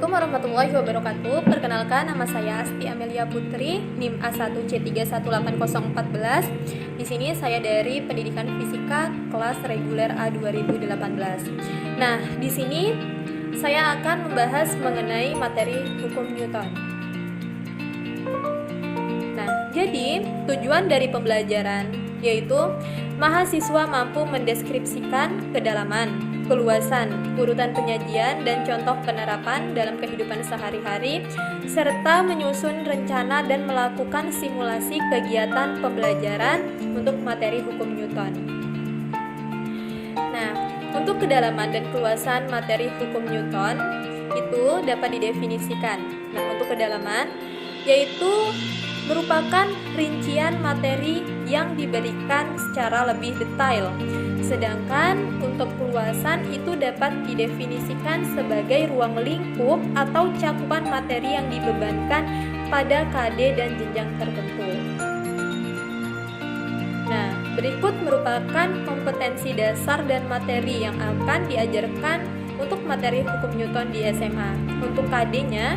Assalamualaikum warahmatullahi wabarakatuh. Perkenalkan, nama saya Asti Amelia Putri, NIM A1C3180414. Di sini saya dari Pendidikan Fisika kelas reguler A 2018. Nah, di sini saya akan membahas mengenai materi hukum Newton. Nah, jadi tujuan dari pembelajaran yaitu mahasiswa mampu mendeskripsikan kedalaman, keluasan, urutan penyajian, dan contoh penerapan dalam kehidupan sehari-hari, serta menyusun rencana dan melakukan simulasi kegiatan pembelajaran untuk materi hukum Newton. Nah, untuk kedalaman dan keluasan materi hukum Newton itu dapat didefinisikan. Nah, untuk kedalaman yaitu merupakan rincian materi yang diberikan secara lebih detail. Sedangkan untuk keluasan itu dapat didefinisikan sebagai ruang lingkup atau cakupan materi yang dibebankan pada KD dan jenjang tertentu. Nah, berikut merupakan kompetensi dasar dan materi yang akan diajarkan untuk materi hukum Newton di SMA. Untuk KD-nya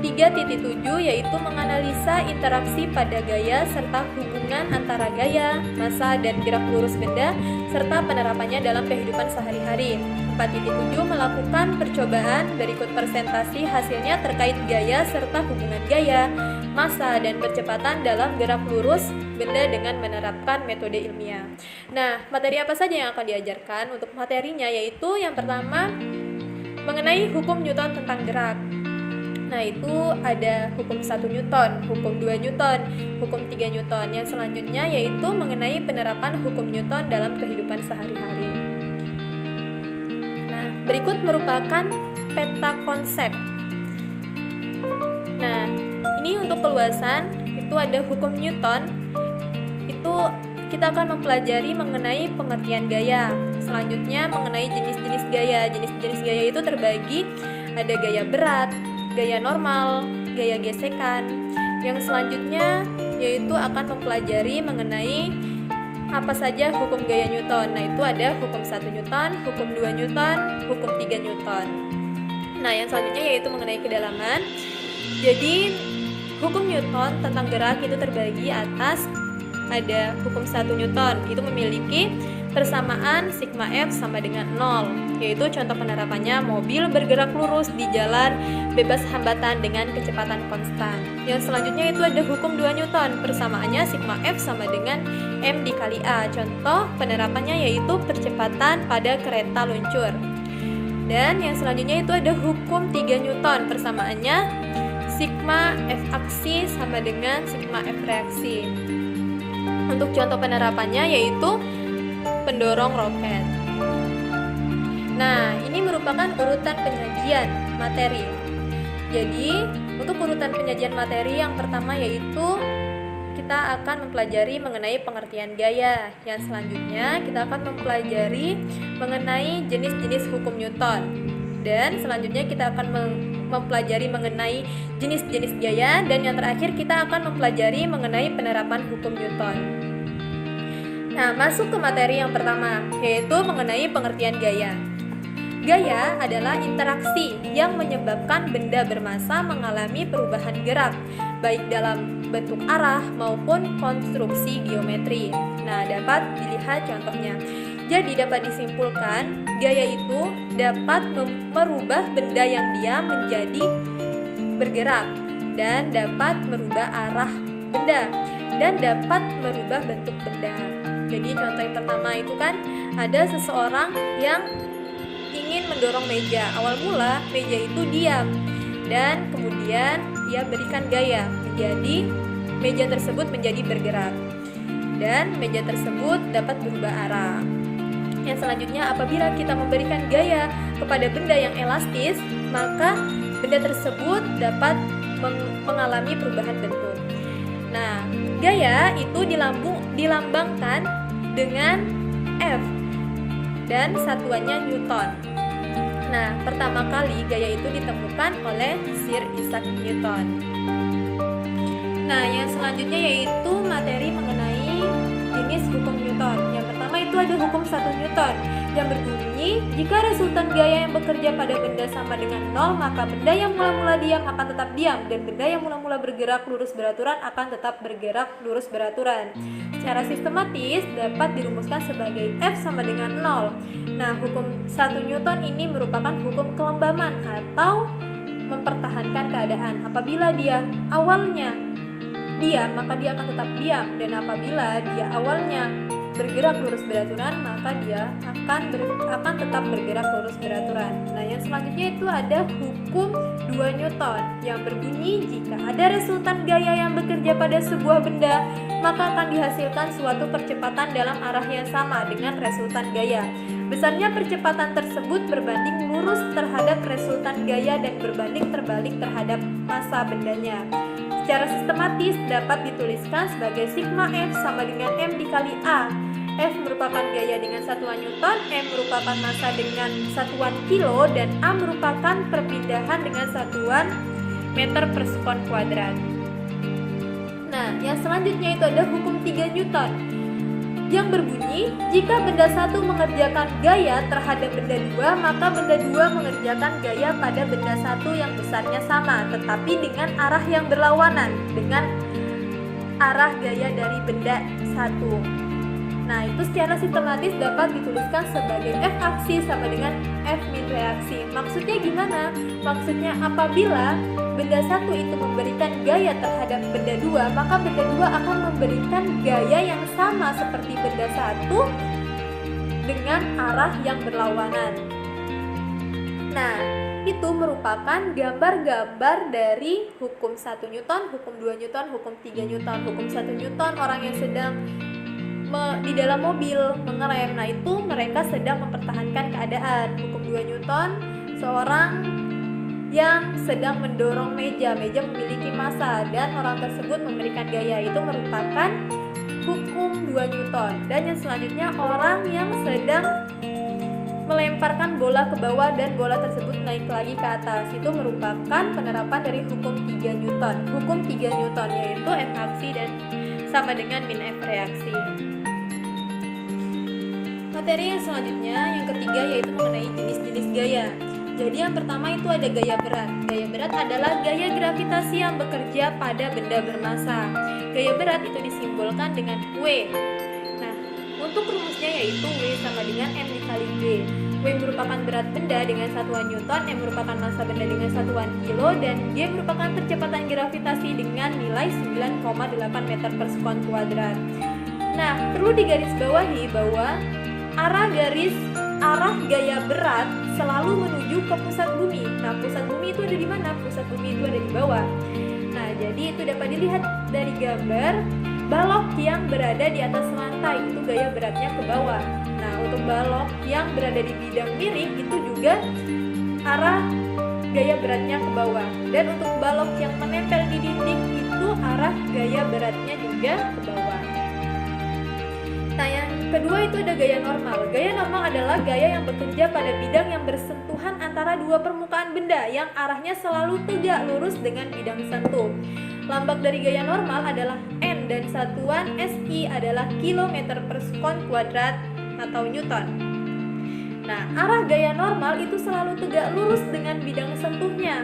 3.7 yaitu menganalisa interaksi pada gaya serta hubungan antara gaya, massa, dan gerak lurus benda serta penerapannya dalam kehidupan sehari-hari. 4.7 melakukan percobaan, berikut presentasi hasilnya terkait gaya serta hubungan gaya, massa, dan percepatan dalam gerak lurus benda dengan menerapkan metode ilmiah. Nah, materi apa saja yang akan diajarkan? Untuk materinya yaitu yang pertama mengenai hukum Newton tentang gerak. Nah, itu ada hukum 1 Newton, hukum 2 Newton, hukum 3 Newton. Yang selanjutnya yaitu mengenai penerapan hukum Newton dalam kehidupan sehari-hari. Nah, berikut merupakan peta konsep. Nah, ini untuk keluasan itu ada hukum Newton. Itu kita akan mempelajari mengenai pengertian gaya. Selanjutnya mengenai jenis-jenis gaya. Jenis-jenis gaya itu terbagi ada gaya berat, gaya normal, gaya gesekan. Yang selanjutnya yaitu akan mempelajari mengenai apa saja hukum gaya Newton. Nah, itu ada hukum 1 Newton, hukum 2 Newton, hukum 3 Newton. Nah, yang selanjutnya yaitu mengenai kedalaman. Jadi, hukum Newton tentang gerak itu terbagi atas ada hukum 1 Newton, itu memiliki persamaan sigma F sama dengan 0, yaitu contoh penerapannya mobil bergerak lurus di jalan bebas hambatan dengan kecepatan konstan. Yang selanjutnya itu ada hukum 2 Newton, persamaannya sigma F sama dengan M dikali A. Contoh penerapannya yaitu percepatan pada kereta luncur. Dan yang selanjutnya itu ada hukum 3 Newton, persamaannya sigma F aksi sama dengan sigma F reaksi. Untuk contoh penerapannya yaitu pendorong roket. Nah, ini merupakan urutan penyajian materi. Jadi, untuk urutan penyajian materi yang pertama yaitu kita akan mempelajari mengenai pengertian gaya. Yang selanjutnya kita akan mempelajari mengenai jenis-jenis hukum Newton. Dan selanjutnya kita akan mempelajari mengenai jenis-jenis gaya, dan yang terakhir kita akan mempelajari mengenai penerapan hukum Newton. Nah, masuk ke materi yang pertama, yaitu mengenai pengertian gaya. Gaya adalah interaksi yang menyebabkan benda bermassa mengalami perubahan gerak, baik dalam bentuk arah maupun konstruksi geometri. Nah, dapat dilihat contohnya. Jadi dapat disimpulkan, gaya itu dapat merubah benda yang diam menjadi bergerak, dan dapat merubah arah benda, dan dapat merubah bentuk benda. Jadi contoh yang pertama itu kan ada seseorang yang ingin mendorong meja. Awal mula meja itu diam, dan kemudian dia berikan gaya menjadi meja tersebut menjadi bergerak, dan meja tersebut dapat berubah arah. Yang selanjutnya, apabila kita memberikan gaya kepada benda yang elastis, maka benda tersebut dapat mengalami perubahan bentuk. Nah, gaya itu dilambangkan dengan F dan satuannya Newton. Nah, pertama kali gaya itu ditemukan oleh Sir Isaac Newton. Nah, yang selanjutnya yaitu materi mengenai jenis hukum Newton. Yang pertama itu ada hukum 1 Newton, yang berbunyi, jika resultan gaya yang bekerja pada benda sama dengan 0, maka benda yang mula-mula diam akan tetap diam, dan benda yang mula-mula bergerak lurus beraturan akan tetap bergerak lurus beraturan. Secara sistematis dapat dirumuskan sebagai F sama dengan 0. Nah, hukum 1 Newton ini merupakan hukum kelembaman atau mempertahankan keadaan. Apabila dia awalnya diam, maka dia akan tetap diam, dan apabila dia awalnya bergerak lurus beraturan, maka dia akan tetap bergerak lurus beraturan. Nah, yang selanjutnya itu ada hukum 2 Newton yang berbunyi, jika ada resultan gaya yang bekerja pada sebuah benda, maka akan dihasilkan suatu percepatan dalam arah yang sama dengan resultan gaya. Besarnya percepatan tersebut berbanding lurus terhadap resultan gaya dan berbanding terbalik terhadap massa bendanya. Secara sistematis dapat dituliskan sebagai sigma F sama dengan M dikali A. F merupakan gaya dengan satuan Newton, M merupakan massa dengan satuan kilo, dan A merupakan perpindahan dengan satuan meter per sekon kuadrat. Nah, yang selanjutnya itu ada hukum 3 Newton yang berbunyi, jika benda satu mengerjakan gaya terhadap benda 2, maka benda 2 mengerjakan gaya pada benda satu yang besarnya sama, tetapi dengan arah yang berlawanan dengan arah gaya dari benda satu. Nah, itu secara sistematis dapat dituliskan sebagai F aksi sama dengan F min reaksi. Maksudnya gimana? Maksudnya apabila benda satu itu memberikan gaya terhadap benda 2, maka benda 2 akan memberikan gaya yang sama seperti benda satu dengan arah yang berlawanan. Nah, itu merupakan gambar-gambar dari hukum 1 Newton, hukum 2 Newton, hukum 3 Newton. Hukum 1 Newton, orang yang sedang di dalam mobil mengerem, nah itu mereka sedang mempertahankan keadaan. Hukum 2 Newton, seorang yang sedang mendorong meja memiliki massa dan orang tersebut memberikan gaya, itu merupakan hukum 2 Newton. Dan yang selanjutnya, orang yang sedang melemparkan bola ke bawah dan bola tersebut naik lagi ke atas, itu merupakan penerapan dari hukum 3 Newton. Hukum 3 Newton yaitu F aksi dan sama dengan min F reaksi. Materi yang selanjutnya, yang ketiga, yaitu mengenai jenis-jenis gaya. Jadi yang pertama itu ada gaya berat. Gaya berat adalah gaya gravitasi yang bekerja pada benda bermassa. Gaya berat itu disimbolkan dengan W. Nah, untuk rumusnya yaitu W sama dengan M dikali G. W merupakan berat benda dengan satuan Newton, M merupakan massa benda dengan satuan kilo, dan G merupakan percepatan gravitasi dengan nilai 9,8 meter per sekon kuadrat. Nah, perlu digarisbawahi bahwa arah gaya berat selalu menuju ke pusat bumi. Nah, pusat bumi itu ada di mana? Pusat bumi itu ada di bawah. Nah, jadi itu dapat dilihat dari gambar balok yang berada di atas lantai, itu gaya beratnya ke bawah. Nah, untuk balok yang berada di bidang miring itu juga arah gaya beratnya ke bawah. Dan untuk balok yang menempel di dinding itu arah gaya beratnya juga ke bawah. Nah, yang kedua itu ada gaya normal. Gaya normal adalah gaya yang bekerja pada bidang yang bersentuhan antara dua permukaan benda yang arahnya selalu tegak lurus dengan bidang sentuh. Lambang dari gaya normal adalah N dan satuan SI adalah kilometer per sekon kuadrat atau Newton. Nah, arah gaya normal itu selalu tegak lurus dengan bidang sentuhnya.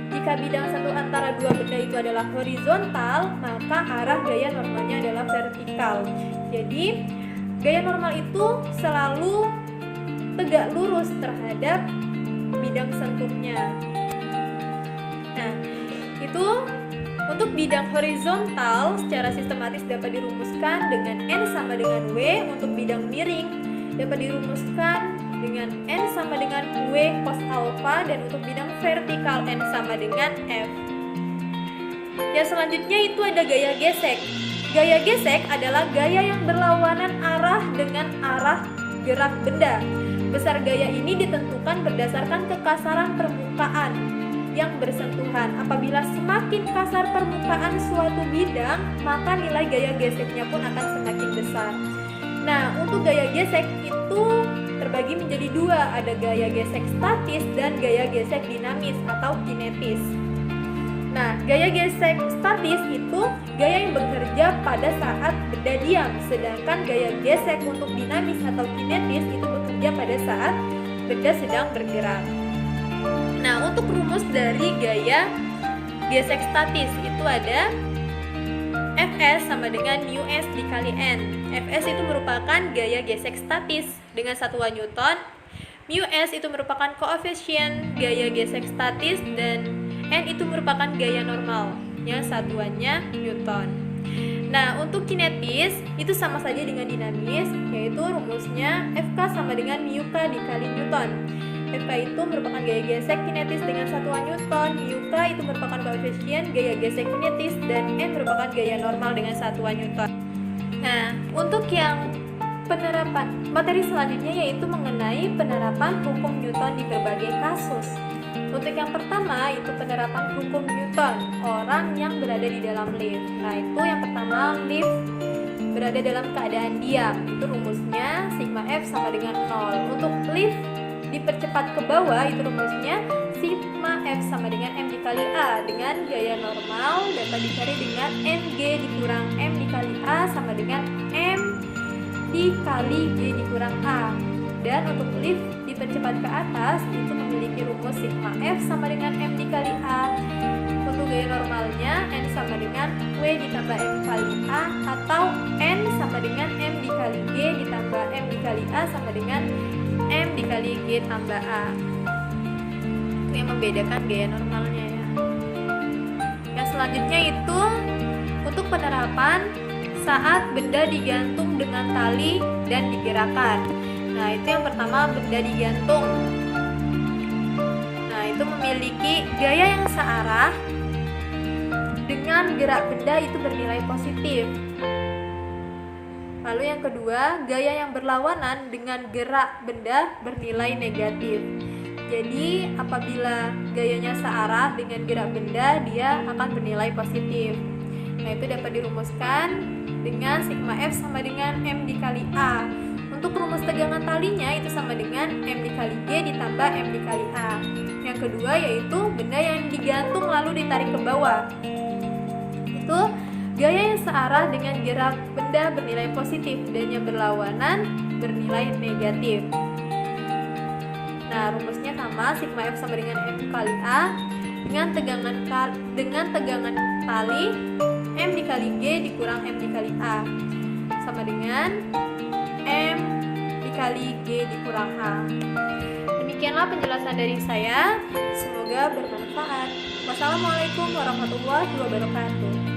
Jika bidang sentuh antara dua benda itu adalah horizontal, maka arah gaya normalnya adalah vertikal. Jadi, gaya normal itu selalu tegak lurus terhadap bidang sentuhnya. Nah, itu untuk bidang horizontal secara sistematis dapat dirumuskan dengan N sama dengan W. Untuk bidang miring dapat dirumuskan dengan N sama dengan W cos alpha, dan untuk bidang vertikal N sama dengan F. Yang selanjutnya itu ada gaya gesek. Gaya gesek adalah gaya yang berlawanan arah dengan arah gerak benda. Besar gaya ini ditentukan berdasarkan kekasaran permukaan yang bersentuhan. Apabila semakin kasar permukaan suatu bidang, maka nilai gaya geseknya pun akan semakin besar. Nah, untuk gaya gesek itu terbagi menjadi dua, ada gaya gesek statis dan gaya gesek dinamis atau kinetis. Nah, gaya gesek statis itu gaya yang bekerja pada saat benda diam, sedangkan gaya gesek untuk dinamis atau kinetis itu bekerja pada saat benda sedang bergerak. Nah, untuk rumus dari gaya gesek statis itu ada Fs sama dengan μs dikali N. Fs itu merupakan gaya gesek statis dengan satuan Newton. μs itu merupakan koefisien gaya gesek statis dan N itu merupakan gaya normal yang satuannya Newton. Nah, untuk kinetis itu sama saja dengan dinamis, yaitu rumusnya Fk sama dengan μk dikali Newton. Fk itu merupakan gaya gesek kinetis dengan satuan Newton, μk itu merupakan koefisien gaya gesek kinetis, dan N merupakan gaya normal dengan satuan Newton. Nah, untuk yang penerapan materi selanjutnya yaitu mengenai penerapan hukum Newton di berbagai kasus. Untuk yang pertama itu penerapan hukum Newton, orang yang berada di dalam lift. Nah, itu yang pertama, lift berada dalam keadaan diam. Itu rumusnya sigma F sama dengan 0. Untuk lift dipercepat ke bawah itu rumusnya sigma F sama dengan M dikali A. Dengan gaya normal dapat dicari dengan mg dikurang M dikali A sama dengan M dikali G dikurang A. Dan untuk lift dipercepat ke atas itu memiliki rumus sigma F sama dengan M dikali A. Untuk gaya normalnya N sama dengan W ditambah M kali A, atau N sama dengan M dikali G ditambah M dikali A sama dengan M dikali G tambah A. Itu yang membedakan gaya normalnya ya. Yang selanjutnya itu untuk penerapan saat benda digantung dengan tali dan digerakkan. Nah, itu yang pertama, benda digantung. Nah, itu memiliki gaya yang searah dengan gerak benda itu bernilai positif. Lalu yang kedua, gaya yang berlawanan dengan gerak benda bernilai negatif. Jadi, apabila gayanya searah dengan gerak benda, dia akan bernilai positif. Nah, itu dapat dirumuskan dengan sigma F sama dengan M dikali A. Untuk rumus tegangan talinya itu sama dengan M dikali G ditambah M dikali A. Yang kedua yaitu benda yang digantung lalu ditarik ke bawah. Itu gaya yang searah dengan gerak benda bernilai positif dan yang berlawanan bernilai negatif. Nah, rumusnya sama, sigma F sama dengan M kali A dengan tegangan tali M dikali G dikurang M dikali A sama dengan M dikali G dikurang A. Demikianlah penjelasan dari saya. Semoga bermanfaat. Wassalamualaikum warahmatullahi wabarakatuh.